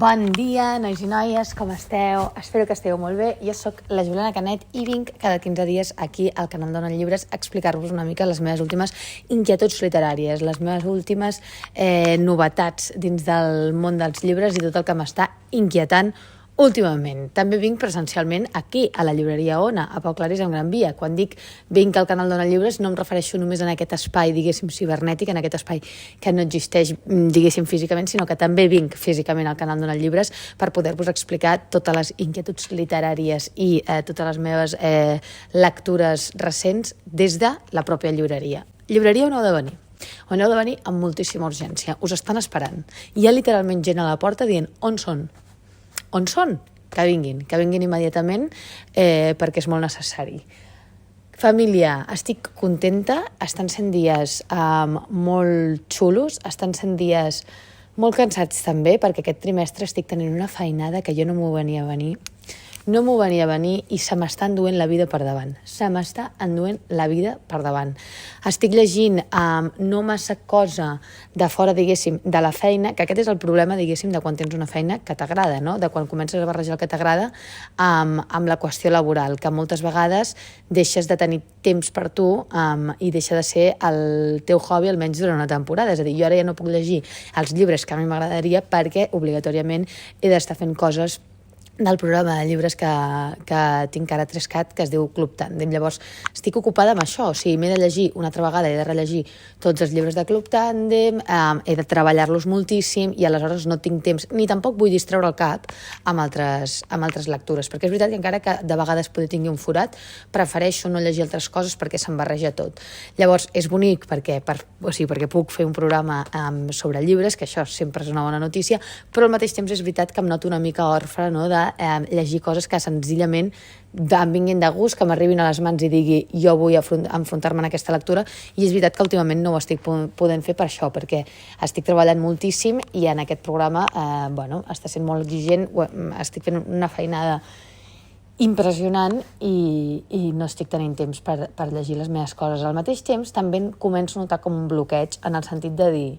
Bon dia, nois i noies, com esteu? Espero que esteu molt bé. Jo sóc la Juliana Canet i vinc cada 15 dies aquí al canal Dona Llibres a explicar-vos una mica les meves últimes inquietuds literàries, les meves últimes novetats dins del món dels llibres i tot el que m'està inquietant últimament. També vinc presencialment aquí, a la llibreria Ona, a Pau Claris, en Gran Via. Quan dic vinc al canal Dona Llibres no em refereixo només en aquest espai, diguéssim, cibernètic, en aquest espai que no existeix, diguéssim, físicament, sinó que també vinc físicament al canal Dona Llibres per poder-vos explicar totes les inquietuds literàries i totes les meves lectures recents des de la pròpia llibreria. Llibreria on heu de venir? On heu de venir amb moltíssima urgència. Us estan esperant. Hi ha literalment gent a la porta dient on són? On són? Que vinguin immediatament perquè és molt necessari. Família, estic contenta, estan sent dies molt xulos, estan sent dies molt cansats també, perquè aquest trimestre estic tenint una feinada que jo no m'ho venia a venir. No m'ho venia a venir i se m'està enduent la vida per davant. Se m'està enduent la vida per davant. Estic llegint no massa cosa de fora, diguéssim, de la feina, que aquest és el problema, diguéssim, de quan tens una feina que t'agrada, no? De quan comences a barrejar el que t'agrada amb la qüestió laboral, que moltes vegades deixes de tenir temps per tu i deixa de ser el teu hobby almenys durant una temporada. És a dir, jo ara ja no puc llegir els llibres que a mi m'agradaria perquè obligatòriament he d'estar fent coses del programa de llibres que tinc ara a Trescat, que es diu Club Tàndem. Llavors, estic ocupada amb això, o sigui, m'he de llegir una altra vegada, he de rellegir tots els llibres de Club Tàndem, he de treballar-los moltíssim i aleshores no tinc temps, ni tampoc vull distreure el cap amb altres lectures, perquè és veritat que encara que de vegades poder tingui un forat, prefereixo no llegir altres coses perquè se'm barreja tot. Llavors, és bonic perquè puc fer un programa sobre llibres, que això sempre és una bona notícia, però al mateix temps és veritat que em noto una mica orfe, no?, de llegir coses que senzillament em vinguin de gust, que m'arribin a les mans i digui jo vull enfrontar-me en aquesta lectura, i és veritat que últimament no ho estic podent fer per això, perquè estic treballant moltíssim i en aquest programa està sent molt exigent, estic fent una feinada impressionant i no estic tenint temps per llegir les meves coses. Al mateix temps també començo a notar com un bloqueig en el sentit de dir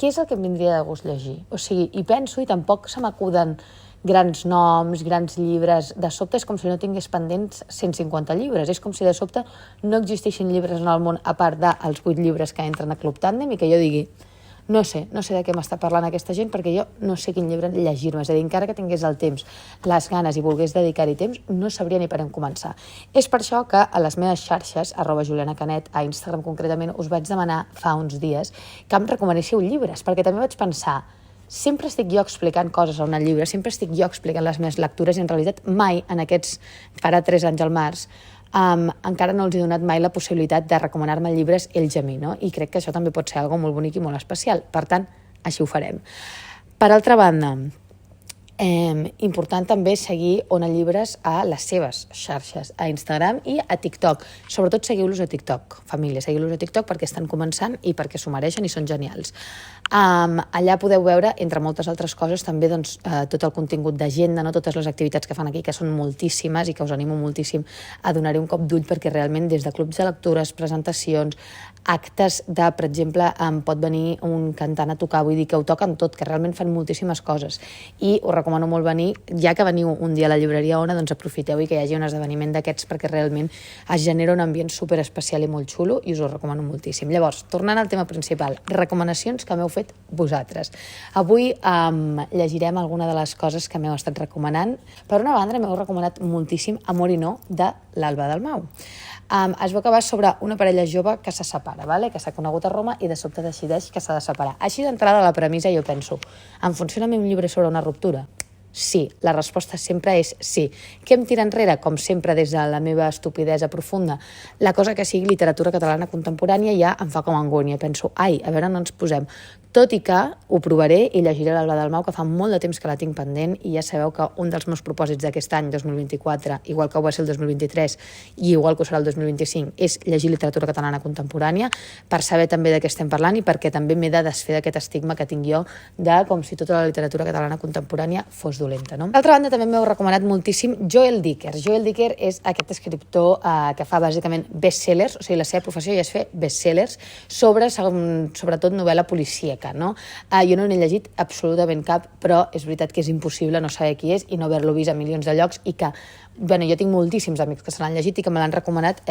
què és el que em vindria de gust llegir? O sigui, hi penso i tampoc se m'acuden grans noms, grans llibres. De sobte és com si no tingués pendents 150 llibres. És com si de sobte no existeixin llibres en el món a part dels 8 llibres que entren a Club Tàndem i que jo digui no sé de què m'està parlant aquesta gent perquè jo no sé quin llibre llegir-me. És a dir, encara que tingués el temps, les ganes i volgués dedicar-hi temps, no sabria ni per on començar. És per això que a les meves xarxes, @JulianaCanet, a Instagram concretament, us vaig demanar fa uns dies que em recomanéssiu llibres, perquè també vaig pensar sempre estic jo explicant coses a un llibre, sempre estic jo explicant les meves lectures i en realitat mai en aquests, farà 3 anys al març, encara no els he donat mai la possibilitat de recomanar-me llibres ells a mi, no? I crec que això també pot ser algo molt bonic i molt especial. Per tant, així ho farem. Per altra banda, important també seguir Ona Llibres a les seves xarxes, a Instagram i a TikTok. Sobretot seguiu-los a TikTok, família, seguiu-los a TikTok perquè estan començant i perquè s'ho mereixen i són genials. Allà podeu veure, entre moltes altres coses, també tot el contingut d'agenda, no? Totes les activitats que fan aquí, que són moltíssimes i que us animo moltíssim a donar-hi un cop d'ull perquè realment des de clubs de lectures, presentacions, actes de, per exemple, pot venir un cantant a tocar, vull dir que ho toquen tot, que realment fan moltíssimes coses i us recomano molt venir, ja que veniu un dia a la llibreria Ona, doncs aprofiteu i que hi hagi un esdeveniment d'aquests perquè realment es genera un ambient super especial i molt xulo i us ho recomano moltíssim. Llavors, tornant al tema principal, recomanacions que m'heu fet vosaltres. Avui llegirem alguna de les coses que m'heu estat recomanant. Per una banda, m'heu recomanat moltíssim Amor i no, de l'Alba Dalmau. Es veu que va sobre una parella jove que se separa, que s'ha conegut a Roma i de sobte decideix que s'ha de separar. Així d'entrada a la premissa jo penso, em funciona a mi un llibre sobre una ruptura? Sí, la resposta sempre és sí. Què em tira enrere? Com sempre, des de la meva estupidesa profunda, la cosa que sigui literatura catalana contemporània ja em fa com angúnia. Penso, a veure on ens posem. Tot i que ho provaré i llegiré l'Alba Dalmau, que fa molt de temps que la tinc pendent i ja sabeu que un dels meus propòsits d'aquest any, 2024, igual que ho va ser el 2023 i igual que ho serà el 2025, és llegir literatura catalana contemporània per saber també de què estem parlant i perquè també m'he de desfer d'aquest estigma que tinc jo de com si tota la literatura catalana contemporània fos dolenta, no? D'altra banda, també m'heu recomanat moltíssim Joel Dicker. Joel Dicker és aquest escriptor que fa bàsicament bestsellers, o sigui, la seva professió ja és fer bestsellers sobre, sobretot, novel·la policíaca. policíaca, no? Jo no n'he llegit absolutament cap, però és veritat que és impossible no saber qui és i no haver-lo vist a milions de llocs i que, jo tinc moltíssims amics que se l'han llegit i que me l'han recomanat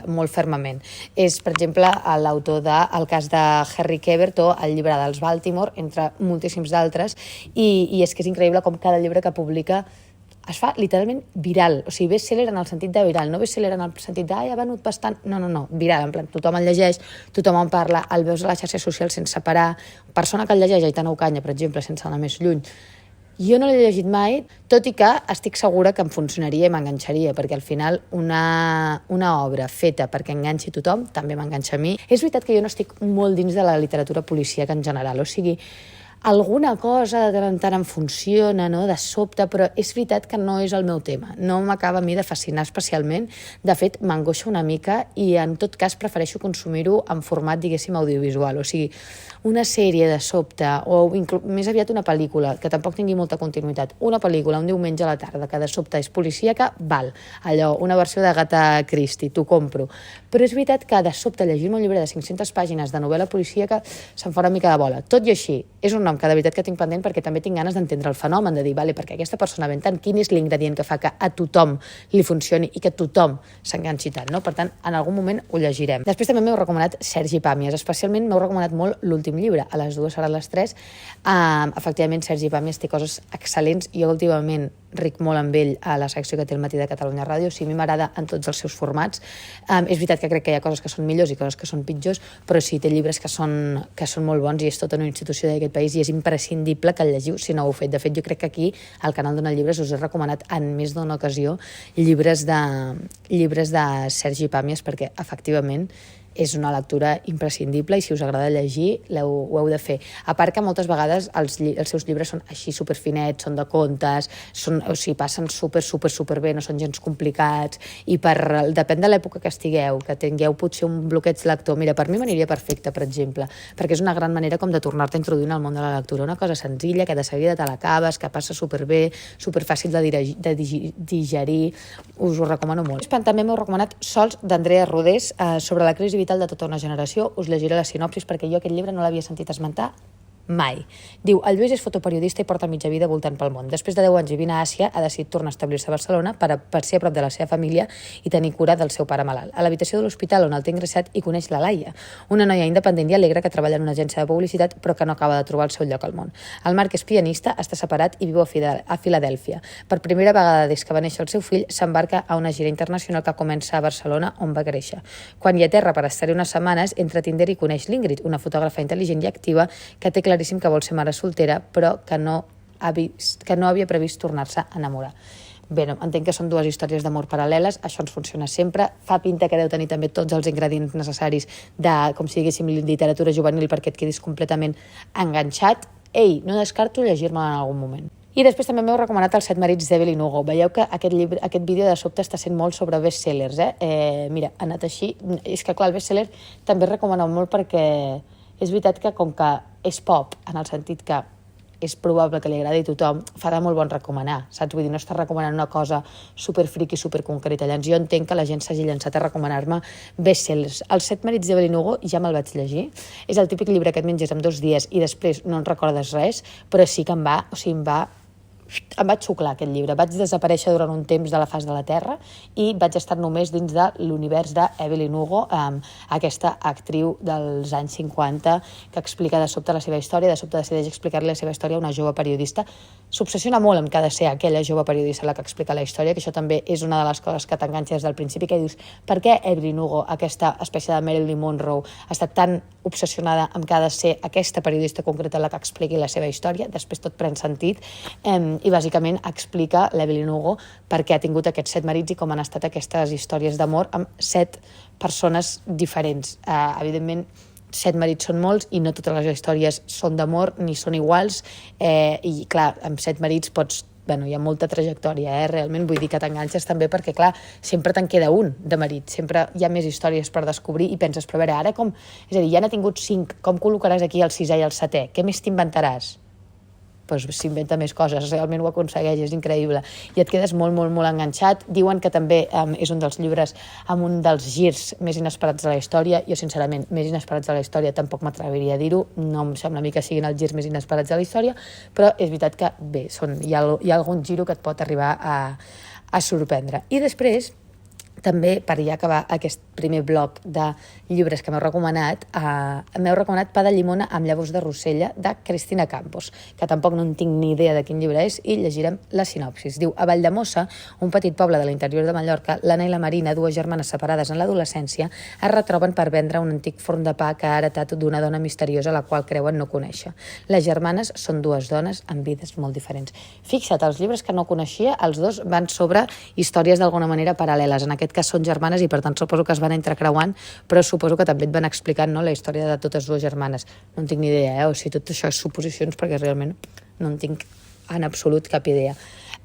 molt fermament. És, per exemple, l'autor del cas de Harry Quebert o el llibre dels Baltimore, entre moltíssims d'altres, i és que és increïble com cada llibre que publica es fa literalment viral, o sigui, best-seller en el sentit de viral, no best-seller en el sentit de ha venut bastant, no, viral, en plan, tothom el llegeix, tothom en parla, el veus a les xarxes socials sense parar, persona que el llegeix, Aitana Ocaña, per exemple, sense anar més lluny. Jo no l'he llegit mai, tot i que estic segura que em funcionaria i m'enganxaria, perquè al final una obra feta perquè enganxi tothom també m'enganxa a mi. És veritat que jo no estic molt dins de la literatura policíaca en general, o sigui, alguna cosa de tant en tant em funciona, no?, de sobte, però és veritat que no és el meu tema. No m'acaba a mi de fascinar especialment. De fet, m'angoixa una mica i en tot cas prefereixo consumir-ho en format, diguéssim, audiovisual. O sigui, una sèrie de sobte, o més aviat una pel·lícula, que tampoc tingui molta continuïtat. Una pel·lícula un diumenge a la tarda, que de sobte és policíaca, val. Allò, una versió de Agatha Christie, t'ho compro. Però és veritat que de sobte llegir-me un llibre de 500 pàgines de novel·la policíaca se'm fa una mica de bola. Tot i així, és un nom que de veritat que tinc pendent perquè també tinc ganes d'entendre el fenomen, de dir, vale, perquè aquesta persona ven tant, quin és l'ingredient que fa que a tothom li funcioni i que tothom s'enganxi tant, no? Per tant, en algun moment ho llegirem. Després també m'heu recomanat Sergi Pàmies, especialment m'heu recomanat molt l'últim llibre, a les 2 seran les 3. Efectivament, Sergi Pàmies té coses excel·lents. Jo últimament ric molt amb ell a la secció que té el Matí de Catalunya Ràdio, o sigui, a mi m'agrada en tots els seus formats. És veritat que crec que hi ha coses que són millors i coses que són pitjors, però sí, té llibres que són molt bons i és tota una institució d'aquest país i és imprescindible que el llegiu si no ho heu fet. De fet, jo crec que aquí, al canal d'Ona Llibres, us he recomanat en més d'una ocasió llibres de Sergi Pàmies perquè, efectivament, és una lectura imprescindible i si us agrada llegir ho heu de fer. A part que moltes vegades els seus llibres són així superfinets, són de contes, o sigui, passen super bé, no són gens complicats i depèn de l'època que estigueu, que tingueu potser un bloqueig lector. Mira, per mi m'aniria perfecte, per exemple, perquè és una gran manera com de tornar-te a introduir en el món de la lectura. Una cosa senzilla, que de seguida te l'acabes, que passa superbé, superfàcil de digerir. Us ho recomano molt. També m'heu recomanat Sols, d'Andrea Rodés, sobre la crisi vital de tota una generació. Us llegiré la sinopsis perquè jo aquest llibre no l'havia sentit esmentar mai. Diu, el Lluís és fotoperiodista i porta mitja vida voltant pel món. Després de 10 anys vivint a Àsia, ha decidit tornar a establir-se a Barcelona per ser a prop de la seva família i tenir cura del seu pare malalt. A l'habitació de l'hospital on el té ingressat hi coneix la Laia, una noia independent i alegre que treballa en una agència de publicitat però que no acaba de trobar el seu lloc al món. El Marc és pianista, està separat i viu a Filadèlfia. Per primera vegada des que va néixer el seu fill, s'embarca a una gira internacional que comença a Barcelona, on va créixer. Quan hi aterra per estar-hi unes setmanes, entra a Tinder i coneix l'Ingrid, una fotògrafa intel·ligent i activa que té claríssim que vol ser mare soltera, però que no havia previst tornar-se a enamorar. Bé, entenc que són dues històries d'amor paral·leles, això ens funciona sempre, fa pinta que deu tenir també tots els ingredients necessaris de, com si diguéssim, literatura juvenil perquè et quedis completament enganxat. Ei, no descarto llegir-me en algun moment. I després també m'heu recomanat Els 7 marits d'Evelyn Hugo. Veieu que aquest vídeo de sobte està sent molt sobre bestsellers, mira, ha anat així. És que, clar, el bestseller també recomaneu molt perquè és veritat que com que és pop, en el sentit que és probable que li agradi a tothom, fa de molt bon recomanar, saps? Vull dir, no estàs recomanant una cosa superfriqui, superconcreta. Llavors jo entenc que la gent s'hagi llançat a recomanar-me bestsellers. Els 7 marits d'Evelyn Hugo ja me'l vaig llegir. És el típic llibre que et menges en 2 dies i després no en recordes res, però sí que em vaig xuclar aquest llibre. Vaig desaparèixer durant un temps de la faç de la Terra i vaig estar només dins de l'univers d'Evelyn Hugo, aquesta actriu dels anys 50 que explica de sobte la seva història, de sobte decideix explicar-li la seva història a una jove periodista. S'obsessiona molt amb que ha de ser aquella jove periodista la que explica la història, que això també és una de les coses que t'enganxa des del principi, que dius, per què Evelyn Hugo, aquesta espècie de Marilyn Monroe, ha estat tan obsessionada amb que ha de ser aquesta periodista concreta la que expliqui la seva història? Després tot pren sentit i bàsicament explica l'Evelyn Hugo per què ha tingut aquests 7 marits i com han estat aquestes històries d'amor amb 7 persones diferents. Evidentment, 7 marits són molts i no totes les històries són d'amor ni són iguals i clar, amb 7 marits hi ha molta trajectòria, realment vull dir que t'enganxes també perquè, clar, sempre te'n queda un de marit, sempre hi ha més històries per descobrir i penses, però a veure, ara és a dir, ja n'ha tingut 5, com col·locaràs aquí el 6è i el 7è? Què més t'inventaràs? s'inventa més coses, realment ho aconsegueix, és increïble, i et quedes molt, molt, molt enganxat. Diuen que també és un dels llibres amb un dels girs més inesperats de la història. Jo, sincerament, més inesperats de la història tampoc m'atreviria a dir-ho, no em sembla a mi que siguin els girs més inesperats de la història, però és veritat que, bé, hi ha algun giro que et pot arribar a sorprendre. I després, també, per ja acabar aquest primer bloc de llibres que m'heu recomanat Pa de llimona amb llavors de rosella, de Cristina Campos, que tampoc no en tinc ni idea de quin llibre és, i llegirem la sinopsis. Diu: a Valldemossa, un petit poble de l'interior de Mallorca, l'Anna i la Marina, dues germanes separades en l'adolescència, es retroben per vendre un antic forn de pa que ha heretat d'una dona misteriosa la qual creuen no conèixer. Les germanes són dues dones amb vides molt diferents. Fixa't, els llibres que no coneixia, els dos van sobre històries d'alguna manera paral·leles. En aquest cas són germanes i per tant suposo que es van entrecreuant, però suposo que també et van explicant, no, la història de totes dues germanes. No en tinc ni idea, o sigui, tot això és suposicions, perquè realment no en tinc en absolut cap idea.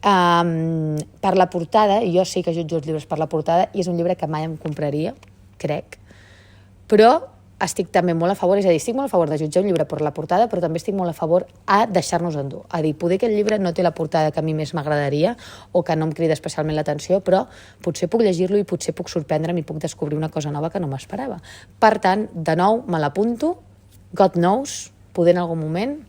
Per la portada, jo sí que jutjo els llibres per la portada, i és un llibre que mai em compraria, crec, però estic també molt a favor, és a dir, estic molt a favor de jutjar un llibre per la portada, però també estic molt a favor a deixar-nos endur. A dir, poder aquest llibre no té la portada que a mi més m'agradaria o que no em crida especialment l'atenció, però potser puc llegir-lo i potser puc sorprendre'm i puc descobrir una cosa nova que no m'esperava. Per tant, de nou, me l'apunto, God knows, poder en algun moment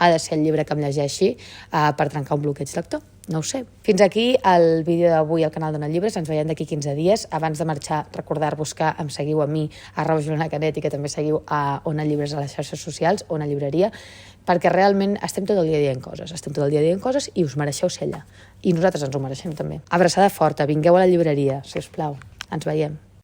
ha de ser el llibre que em llegeixi per trencar un bloqueig lector. No ho sé. Fins aquí el vídeo d'avui al canal d'Ona Llibres. Ens veiem d'aquí 15 dies. Abans de marxar, recordar-vos que em seguiu a mi, @JulianaCanet, i que també seguiu a Ona Llibres a les xarxes socials, Ona Llibreria, perquè realment estem tot el dia dient coses, i us mereixeu ser allà. I nosaltres ens ho mereixem també. Abraçada forta, vingueu a la llibreria, si us plau. Ens veiem.